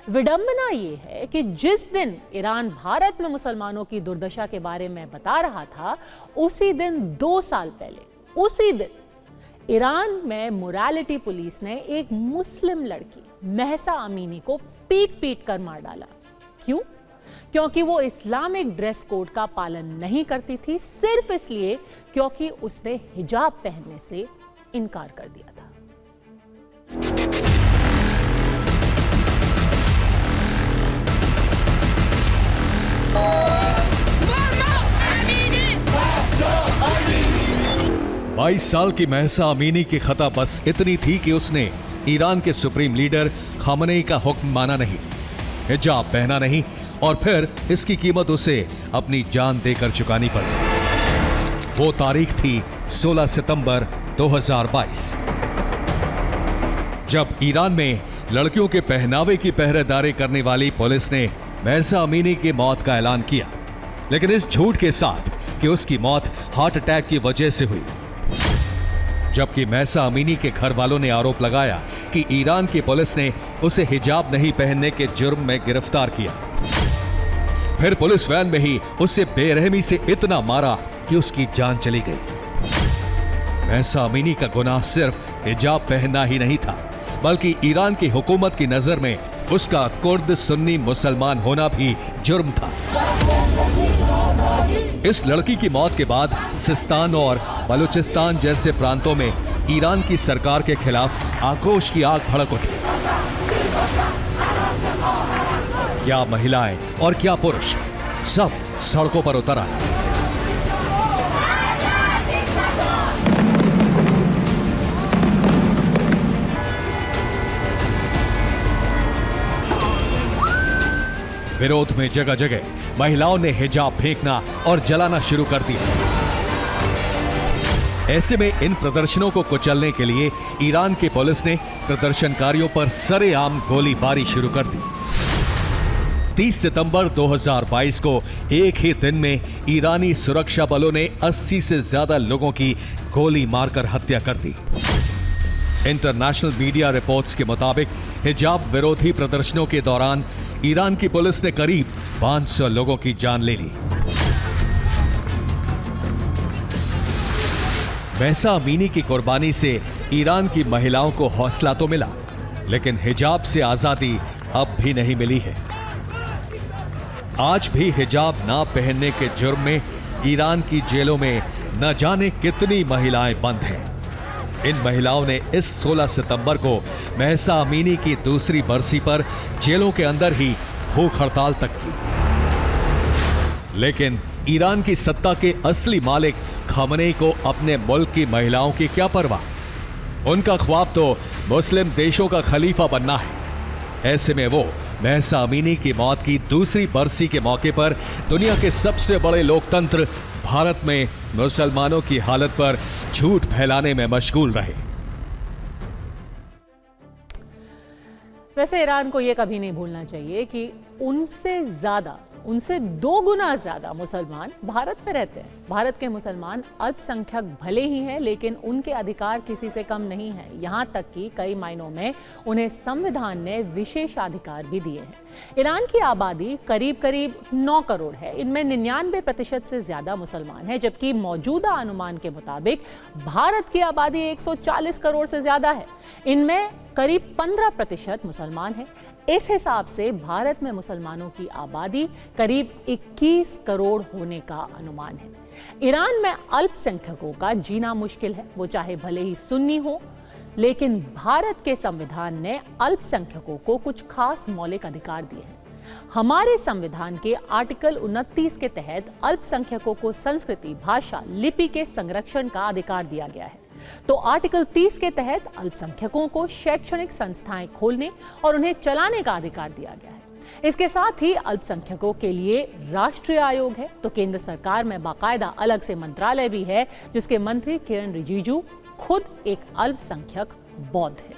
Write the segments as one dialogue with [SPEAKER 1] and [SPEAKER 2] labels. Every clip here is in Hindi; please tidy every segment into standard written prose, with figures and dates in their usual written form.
[SPEAKER 1] विडंबना ये है कि जिस दिन ईरान भारत में मुसलमानों की दुर्दशा के बारे में बता रहा था, उसी दिन 2 साल पहले उसी दिन ईरान में मोरालिटी पुलिस ने एक मुस्लिम लड़की महसा अमीनी को पीट पीट कर मार डाला। क्यों? क्योंकि वो इस्लामिक ड्रेस कोड का पालन नहीं करती थी, सिर्फ इसलिए क्योंकि उसने हिजाब पहनने से इनकार कर दिया था।
[SPEAKER 2] बाईस साल की महसा अमीनी की खता बस इतनी थी कि उसने ईरान के सुप्रीम लीडर खामनेई का हुक्म माना नहीं, हिजाब पहना नहीं और फिर इसकी कीमत उसे अपनी जान देकर चुकानी पड़ी। वो तारीख थी 16 सितंबर 2022, जब ईरान में लड़कियों के पहनावे की पहरेदारी करने वाली पुलिस ने महसा अमीनी की मौत का ऐलान किया, लेकिन इस झूठ के साथ कि उसकी मौत हार्ट अटैक की वजह से हुई। जबकि महसा अमीनी के घर वालों ने आरोप लगाया कि ईरान की पुलिस ने उसे हिजाब नहीं पहनने के जुर्म में गिरफ्तार किया। फिर पुलिस वैन में ही उसे बेरहमी से इतना मारा कि उसकी जान चली गई। महसा अमीनी का गुनाह सिर्फ हिजाब पहनना ही नहीं था, बल्कि ईरान की हुकूमत की नजर में उसका कुर्द सुन्नी मुसलमान होना भी जुर्म था। इस लड़की की मौत के बाद सिस्तान और बलूचिस्तान जैसे प्रांतों में ईरान की सरकार के खिलाफ आक्रोश की आग भड़क उठी। क्या महिलाएं और क्या पुरुष, सब सड़कों पर उतर आए। विरोध में जगह जगह महिलाओं ने हिजाब फेंकना और जलाना शुरू कर दिया। ऐसे में इन प्रदर्शनों को कुचलने के लिए ईरान की पुलिस ने प्रदर्शनकारियों पर सरेआम गोलीबारी शुरू कर दी। 30 सितंबर 2022 को एक ही दिन में ईरानी सुरक्षा बलों ने 80 से ज्यादा लोगों की गोली मारकर हत्या कर दी। इंटरनेशनल मीडिया रिपोर्ट्स के मुताबिक हिजाब विरोधी प्रदर्शनों के दौरान ईरान की पुलिस ने करीब 500 लोगों की जान ले ली। महसा अमीनी की कुर्बानी से ईरान की महिलाओं को हौसला तो मिला, लेकिन हिजाब से आजादी अब भी नहीं मिली है। आज भी हिजाब ना पहनने के जुर्म में ईरान की जेलों में न जाने कितनी महिलाएं बंद हैं। इन महिलाओं ने इस 16 सितंबर को महसा अमीनी की दूसरी बरसी पर जेलों के अंदर ही भूख हड़ताल तक की। लेकिन ईरान की सत्ता के असली मालिक खामनेई को अपने मुल्क की महिलाओं की क्या परवाह। उनका ख्वाब तो मुस्लिम देशों का खलीफा बनना है। ऐसे में वो महसा अमीनी की मौत की दूसरी बरसी के मौके पर दुनिया के सबसे बड़े लोकतंत्र भारत में मुसलमानों की हालत पर झूठ फैलाने में मशगूल रहे।
[SPEAKER 1] वैसे ईरान को यह कभी नहीं भूलना चाहिए कि उनसे 2 गुना ज्यादा मुसलमान भारत में रहते हैं। भारत के मुसलमान अल्पसंख्यक भले ही हैं, लेकिन उनके अधिकार किसी से कम नहीं है। यहाँ तक कि कई मायनों में उन्हें संविधान ने विशेषाधिकार भी दिए हैं। ईरान की आबादी करीब 9 करोड़ है। इनमें 99% से ज्यादा मुसलमान हैं, जबकि मौजूदा अनुमान के मुताबिक भारत की आबादी 140 करोड़ से ज्यादा है। इनमें करीब 15% मुसलमान हैं। इस हिसाब से भारत में मुसलमानों की आबादी करीब 21 करोड़ होने का अनुमान है। ईरान में अल्पसंख्यकों का जीना मुश्किल है, वो चाहे भले ही सुन्नी हो, लेकिन भारत के संविधान ने अल्पसंख्यकों को कुछ खास मौलिक अधिकार दिए हैं। हमारे संविधान के आर्टिकल 29 के तहत अल्पसंख्यकों को संस्कृति, भाषा, लिपि के संरक्षण का अधिकार दिया गया है। तो आर्टिकल 30 के तहत अल्पसंख्यकों को शैक्षणिक संस्थाएं खोलने और उन्हें चलाने का अधिकार दिया गया है। इसके साथ ही अल्पसंख्यकों के लिए राष्ट्रीय आयोग है। तो केंद्र सरकार में बाकायदा अलग से मंत्रालय भी है, जिसके मंत्री किरण रिजिजू खुद एक अल्पसंख्यक बौद्ध है।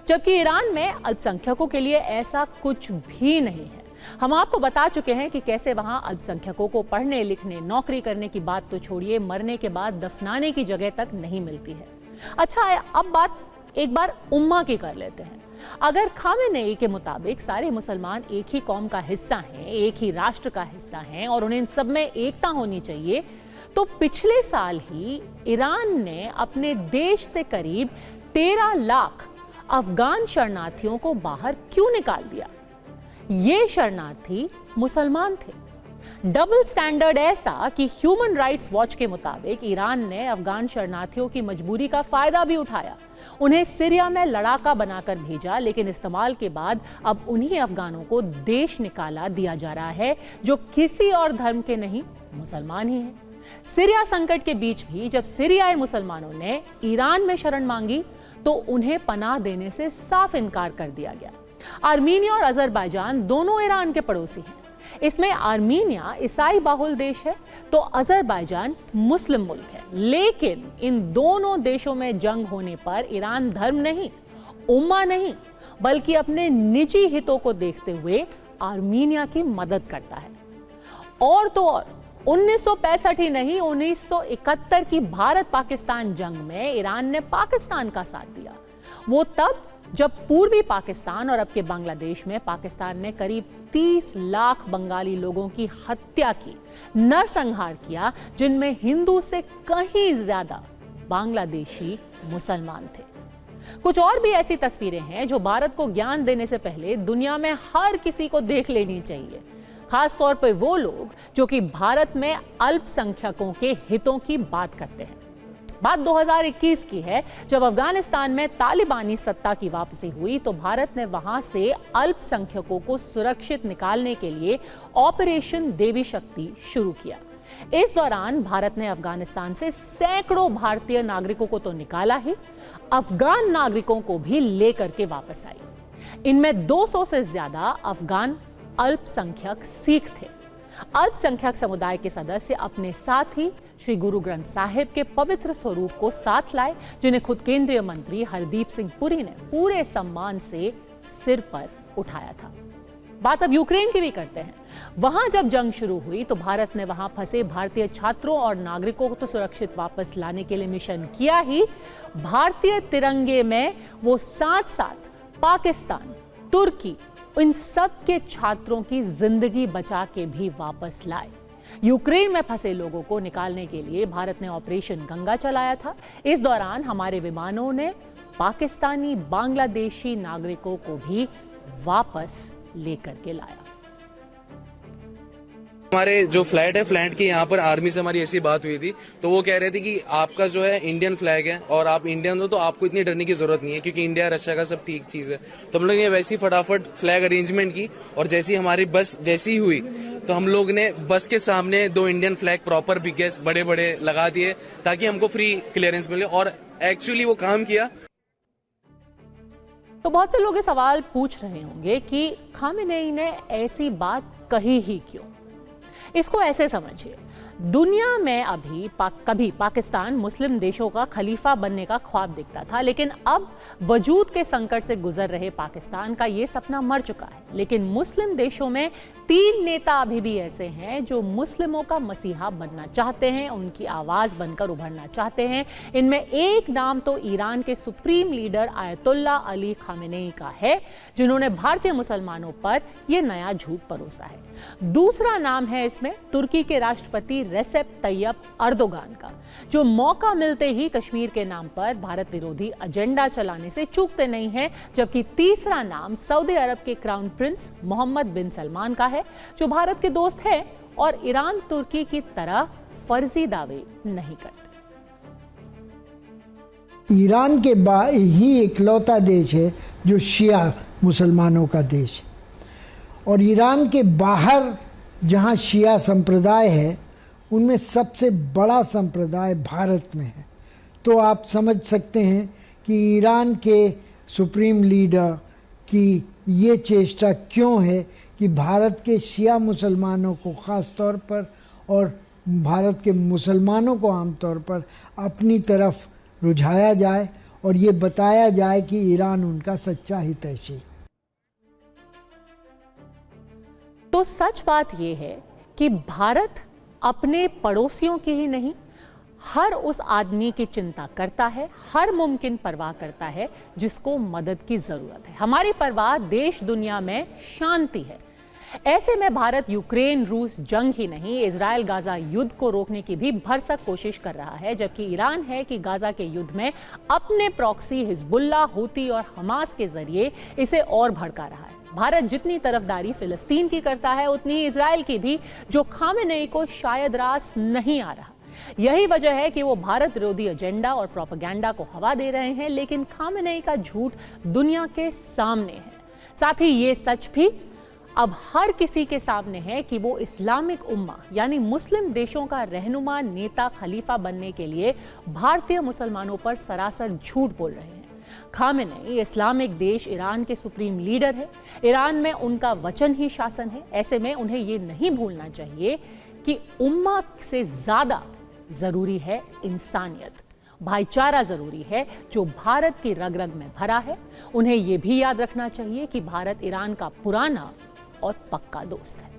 [SPEAKER 1] जबकि ईरान में अल्पसंख्यकों के लिए ऐसा कुछ भी नहीं है। हम आपको बता चुके हैं कि कैसे वहां अल्पसंख्यकों को पढ़ने लिखने, नौकरी करने की बात तो छोड़िए, मरने के बाद दफनाने की जगह तक नहीं मिलती है। अच्छा, अब बात एक बार उम्मा की कर लेते हैं। अगर खामेनेई के मुताबिक सारे मुसलमान एक ही कौम का हिस्सा हैं, एक ही राष्ट्र का हिस्सा हैं और उन्हें इन सब में एकता होनी चाहिए, तो पिछले साल ही ईरान ने अपने देश से करीब 13 लाख अफगान शरणार्थियों को बाहर क्यों निकाल दिया? ये शरणार्थी मुसलमान थे। डबल स्टैंडर्ड ऐसा कि ह्यूमन राइट्स वॉच के मुताबिक ईरान ने अफगान शरणार्थियों की मजबूरी का फायदा भी उठाया, उन्हें सीरिया में लड़ाका बनाकर भेजा, लेकिन इस्तेमाल के बाद अब उन्हीं अफगानों को देश निकाला दिया जा रहा है जो किसी और धर्म के नहीं, मुसलमान ही हैं। सीरिया संकट के बीच भी जब सीरियाई मुसलमानों ने ईरान में शरण मांगी तो उन्हें पनाह देने से साफ इनकार कर दिया गया। आर्मीनिया और अजरबैजान दोनों ईरान के पड़ोसी हैं। इसमें आर्मीनिया ईसाई बाहुल देश है तो अजरबैजान मुस्लिम मुल्क है, लेकिन इन दोनों देशों में जंग होने पर ईरान धर्म नहीं, उम्मा नहीं, बल्कि अपने निजी हितों को देखते हुए आर्मीनिया की मदद करता है। और तो और 1965 ही नहीं, 1971 की भारत पाकिस्तान जंग में ईरान ने पाकिस्तान का साथ दिया। वो तब जब पूर्वी पाकिस्तान और अब के बांग्लादेश में पाकिस्तान ने करीब 30 लाख बंगाली लोगों की हत्या की, नरसंहार किया, जिनमें हिंदू से कहीं ज्यादा बांग्लादेशी मुसलमान थे। कुछ और भी ऐसी तस्वीरें हैं जो भारत को ज्ञान देने से पहले दुनिया में हर किसी को देख लेनी चाहिए, खास तौर पर वो लोग जो कि भारत में अल्पसंख्यकों के हितों की बात करते हैं। बात 2021 की है, जब अफगानिस्तान में तालिबानी सत्ता की वापसी हुई तो भारत ने वहां से अल्पसंख्यकों को सुरक्षित निकालने के लिए ऑपरेशन देवी शक्ति शुरू किया। इस दौरान भारत ने अफगानिस्तान से सैकड़ों भारतीय नागरिकों को तो निकाला ही, अफगान नागरिकों को भी लेकर के वापस आई। इनमें 200 से ज्यादा अफगान अल्पसंख्यक सिख थे। अल्पसंख्यक समुदाय के सदस्य अपने साथ ही श्री गुरु ग्रंथ साहिब के पवित्र स्वरूप को साथ लाए, जिन्हें खुद केंद्रीय मंत्री हरदीप सिंह पुरी ने पूरे सम्मान से सिर पर उठाया था। बात अब यूक्रेन की भी करते हैं। वहां जब जंग शुरू हुई तो भारत ने वहां फंसे भारतीय छात्रों और नागरिकों को तो सुरक्षित वापस लाने के लिए मिशन किया ही, भारतीय तिरंगे में वो साथ साथ पाकिस्तान, तुर्की, इन सब के छात्रों की जिंदगी बचा के भी वापस लाए। यूक्रेन में फंसे लोगों को निकालने के लिए भारत ने ऑपरेशन गंगा चलाया था। इस दौरान हमारे विमानों ने पाकिस्तानी, बांग्लादेशी नागरिकों को भी वापस लेकर के लाया।
[SPEAKER 3] हमारे जो फ्लैट है, फ्लैट की यहाँ पर आर्मी से हमारी ऐसी बात हुई थी, तो वो कह रहे थे कि आपका जो है इंडियन फ्लैग है और आप इंडियन हो तो आपको इतनी डरने की जरूरत नहीं है, क्योंकि इंडिया रशिया का सब ठीक चीज है। तो हम लोग ने वैसी फटाफट फ्लैग अरेंजमेंट की और जैसी हमारी बस जैसी हुई तो हम लोग ने बस के सामने 2 इंडियन फ्लैग प्रॉपर बिगेस बड़े बड़े लगा दिए ताकि हमको फ्री क्लियरेंस मिले, और एक्चुअली वो काम किया।
[SPEAKER 1] तो बहुत से लोग ये सवाल पूछ रहे होंगे कि खामेनेई ने ऐसी बात कही ही क्यों। इसको ऐसे समझिए, दुनिया में अभी कभी पाकिस्तान मुस्लिम देशों का खलीफा बनने का ख्वाब दिखता था, लेकिन अब वजूद के संकट से गुजर रहे पाकिस्तान का ये सपना मर चुका है। लेकिन मुस्लिम देशों में 3 नेता अभी भी ऐसे हैं जो मुस्लिमों का मसीहा बनना चाहते हैं, उनकी आवाज बनकर उभरना चाहते हैं। इनमें एक नाम तो ईरान के supreme leader ayatollah Ali Khamenei का है, जिन्होंने भारतीय मुसलमानों पर यह नया झूठ परोसा है। दूसरा नाम है इसमें तुर्की के राष्ट्रपति रेसेप तैयब अर्दोगान का, जो मौका मिलते ही कश्मीर के नाम पर भारत विरोधी एजेंडा चलाने से चूकते नहीं हैं। जबकि तीसरा नाम सऊदी अरब के क्राउन प्रिंस मोहम्मद बिन सलमान का है, जो भारत के दोस्त है और ईरान तुर्की की तरह फर्जी दावे नहीं करते।
[SPEAKER 4] ईरान के बाद ही इकलौता देश है जो शिया मुसलमानों का देश है, और ईरान के बाहर जहाँ शिया संप्रदाय है उनमें सबसे बड़ा संप्रदाय भारत में है। तो आप समझ सकते हैं कि ईरान के सुप्रीम लीडर की ये चेष्टा क्यों है कि भारत के शिया मुसलमानों को ख़ास तौर पर और भारत के मुसलमानों को आमतौर पर अपनी तरफ रुझाया जाए और ये बताया जाए कि ईरान उनका सच्चा हितैषी।
[SPEAKER 1] तो सच बात यह है कि भारत अपने पड़ोसियों की ही नहीं, हर उस आदमी की चिंता करता है, हर मुमकिन परवाह करता है जिसको मदद की जरूरत है। हमारी परवाह देश दुनिया में शांति है। ऐसे में भारत यूक्रेन रूस जंग ही नहीं, इजराइल गाजा युद्ध को रोकने की भी भरसक कोशिश कर रहा है, जबकि ईरान है कि गाजा के युद्ध में अपने प्रॉक्सी हिजबुल्लाह, हूती और हमास के जरिए इसे और भड़का रहा है। भारत जितनी तरफदारी फिलिस्तीन की करता है, उतनी ही इजराइल की भी, जो खामेनेई को शायद रास नहीं आ रहा। यही वजह है कि वो भारत विरोधी एजेंडा और प्रोपेगेंडा को हवा दे रहे हैं, लेकिन खामेनेई का झूठ दुनिया के सामने है। साथ ही ये सच भी अब हर किसी के सामने है कि वो इस्लामिक उम्मा यानी मुस्लिम देशों का रहनुमा, नेता, खलीफा बनने के लिए भारतीय मुसलमानों पर सरासर झूठ बोल रहे हैं। खामेनेई इस्लामिक देश ईरान के सुप्रीम लीडर है। ईरान में उनका वचन ही शासन है। ऐसे में उन्हें ये नहीं भूलना चाहिए कि उम्मा से ज्यादा जरूरी है इंसानियत, भाईचारा जरूरी है, जो भारत की रग रग में भरा है। उन्हें यह भी याद रखना चाहिए कि भारत ईरान का पुराना और पक्का दोस्त है।